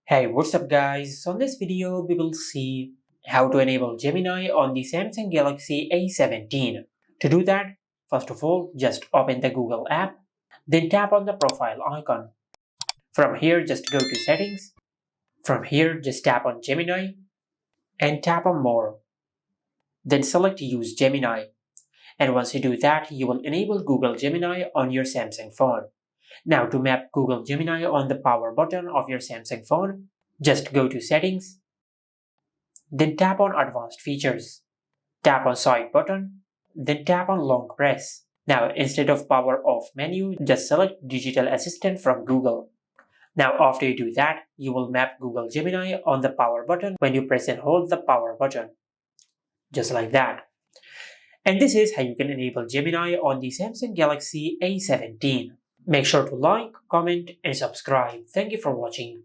Hey, what's up guys? So in this video, we will see how to enable Gemini on the Samsung Galaxy A17. To do that, first of all, just open the Google app, then tap on the profile icon. From here, just go to settings. From here, just tap on Gemini and tap on more. Then select use Gemini. And once you do that, you will enable Google Gemini on your Samsung phone. Now to map Google Gemini on the power button of your Samsung phone, just go to settings. Then tap on Advanced Features. Tap on Side button, then tap on Long Press. Now instead of Power Off menu, just select Digital Assistant from Google. Now after you do that, you will map Google Gemini on the power button when you press and hold the power button. Just like that. And this is how you can enable Gemini on the Samsung Galaxy A17. Make sure to like, comment and subscribe. Thank you for watching.